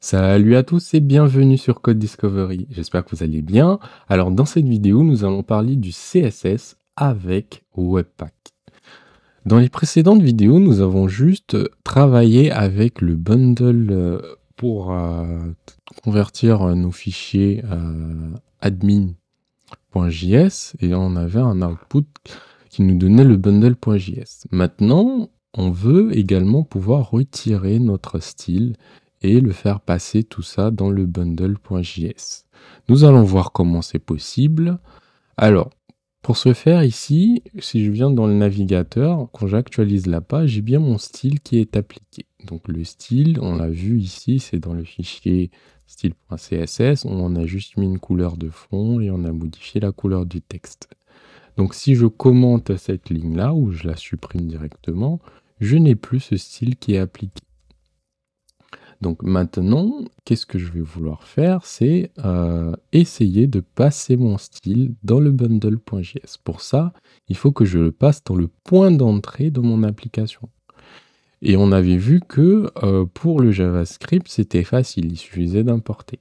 Salut à tous et bienvenue sur Code Discovery. J'espère que vous allez bien. Alors dans cette vidéo, nous allons parler du CSS avec Webpack. Dans les précédentes vidéos, nous avons juste travaillé avec le bundle pour convertir nos fichiers admin.js et on avait un output qui nous donnait le bundle.js. Maintenant, on veut également pouvoir retirer notre style et le faire passer tout ça dans le bundle.js. Nous allons voir comment c'est possible. Alors, pour ce faire ici, si je viens dans le navigateur, quand j'actualise la page, j'ai bien mon style qui est appliqué. Donc le style, on l'a vu ici, c'est dans le fichier style.css, on a juste mis une couleur de fond et on a modifié la couleur du texte. Donc si je commente cette ligne-là, ou je la supprime directement, je n'ai plus ce style qui est appliqué. Donc maintenant, qu'est-ce que je vais vouloir faire? C'est essayer de passer mon style dans le bundle.js. Pour ça, il faut que je le passe dans le point d'entrée de mon application. Et on avait vu que pour le JavaScript, c'était facile, il suffisait d'importer.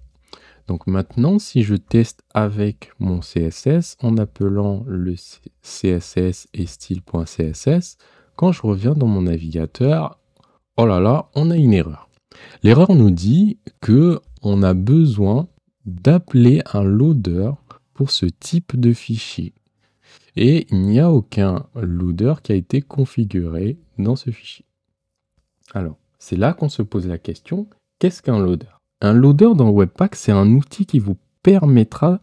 Donc maintenant, si je teste avec mon CSS en appelant le CSS et style.css, quand je reviens dans mon navigateur, oh là là, on a une erreur. L'erreur nous dit que on a besoin d'appeler un loader pour ce type de fichier. Et il n'y a aucun loader qui a été configuré dans ce fichier. Alors, c'est là qu'on se pose la question, qu'est-ce qu'un loader? Un loader dans Webpack, c'est un outil qui vous permettra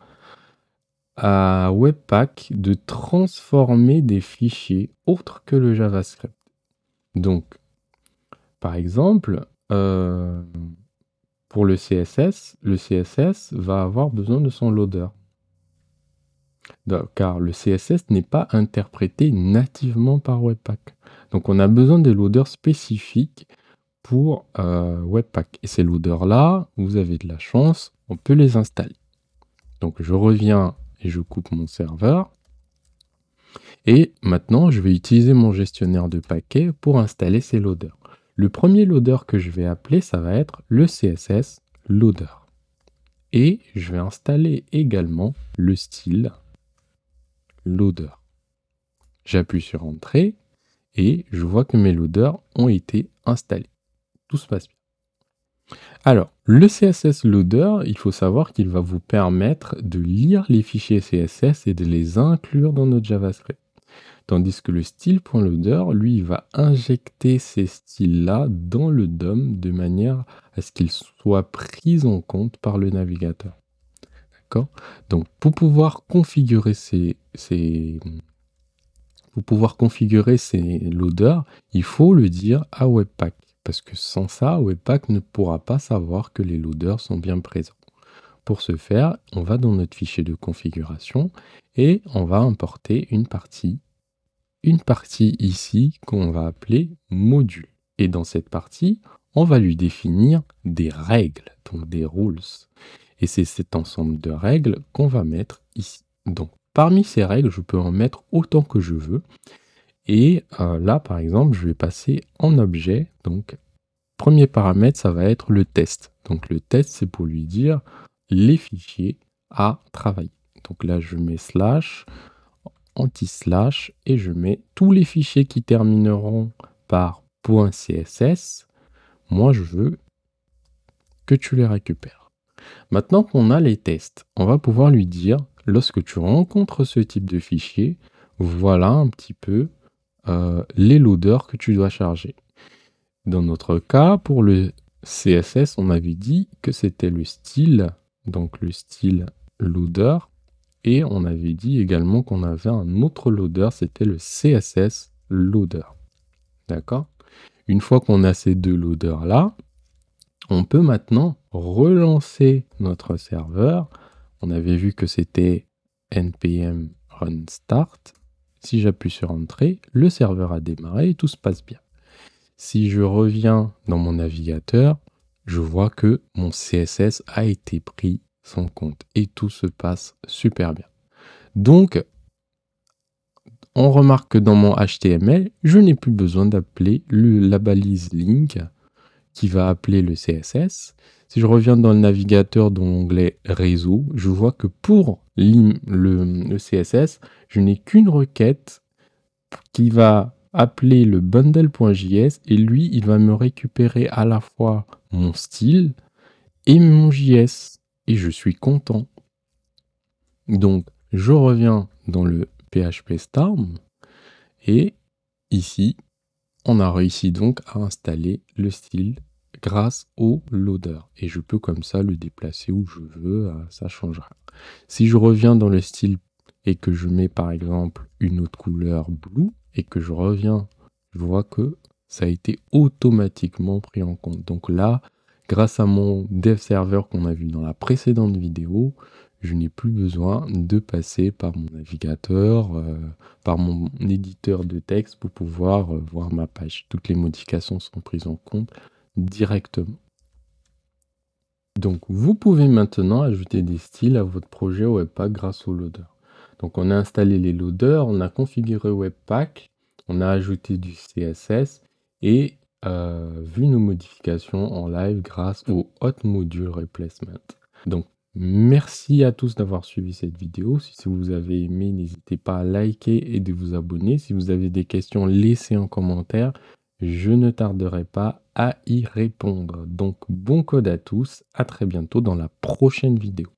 à Webpack de transformer des fichiers autres que le JavaScript. Donc, par exemple, pour le CSS va avoir besoin de son loader. Car le CSS n'est pas interprété nativement par Webpack. Donc on a besoin de loaders spécifiques pour Webpack. Et ces loaders-là, vous avez de la chance, on peut les installer. Donc je reviens et je coupe mon serveur. Et maintenant, je vais utiliser mon gestionnaire de paquets pour installer ces loaders. Le premier loader que je vais appeler, ça va être le CSS loader. Et je vais installer également le style loader. J'appuie sur Entrée et je vois que mes loaders ont été installés. Tout se passe bien. Alors, le CSS loader, il faut savoir qu'il va vous permettre de lire les fichiers CSS et de les inclure dans notre JavaScript. Tandis que le style.loader, lui, il va injecter ces styles-là dans le DOM de manière à ce qu'ils soient pris en compte par le navigateur. D'accord? Donc, pour pouvoir configurer ces loaders, il faut le dire à Webpack. Parce que sans ça, Webpack ne pourra pas savoir que les loaders sont bien présents. Pour ce faire, on va dans notre fichier de configuration et on va importer une partie ici qu'on va appeler module. Et dans cette partie, on va lui définir des règles, donc des rules. Et c'est cet ensemble de règles qu'on va mettre ici. Donc, parmi ces règles, je peux en mettre autant que je veux. Et là, par exemple, je vais passer en objet. Donc, premier paramètre, ça va être le test. Donc, le test, c'est pour lui dire les fichiers à travailler. Donc là, je mets slash, anti-slash, et je mets tous les fichiers qui termineront par .css. Moi, je veux que tu les récupères. Maintenant qu'on a les tests, on va pouvoir lui dire, lorsque tu rencontres ce type de fichier, voilà un petit peu les loaders que tu dois charger. Dans notre cas, pour le CSS, on avait dit que c'était le style, donc le style loader, et on avait dit également qu'on avait un autre loader, c'était le CSS loader. D'accord? Une fois qu'on a ces deux loaders-là, on peut maintenant relancer notre serveur. On avait vu que c'était npm run start. Si j'appuie sur Entrée, le serveur a démarré et tout se passe bien. Si je reviens dans mon navigateur, je vois que mon CSS a été pris sans compte et tout se passe super bien. Donc, on remarque que dans mon HTML, je n'ai plus besoin d'appeler la balise link qui va appeler le CSS. Si je reviens dans le navigateur dans l'onglet réseau, je vois que pour le CSS, je n'ai qu'une requête qui va appeler le bundle.js et lui, il va me récupérer à la fois mon style et mon JS. Et je suis content. Donc, je reviens dans le PHP Storm et ici, on a réussi donc à installer le style grâce au loader. Et je peux comme ça le déplacer où je veux, ça changera. Si je reviens dans le style et que je mets par exemple une autre couleur blue et que je reviens, je vois que ça a été automatiquement pris en compte. Donc là, grâce à mon dev server qu'on a vu dans la précédente vidéo, je n'ai plus besoin de passer par mon navigateur, par mon éditeur de texte pour pouvoir voir ma page. Toutes les modifications sont prises en compte directement. Donc, vous pouvez maintenant ajouter des styles à votre projet Webpack grâce au loader. Donc, on a installé les loaders, on a configuré Webpack, on a ajouté du CSS et vu nos modifications en live grâce au Hot Module Replacement. Donc, merci à tous d'avoir suivi cette vidéo. Si vous avez aimé, n'hésitez pas à liker et de vous abonner. Si vous avez des questions, laissez en commentaire. Je ne tarderai pas à y répondre. Donc, bon code à tous. À très bientôt dans la prochaine vidéo.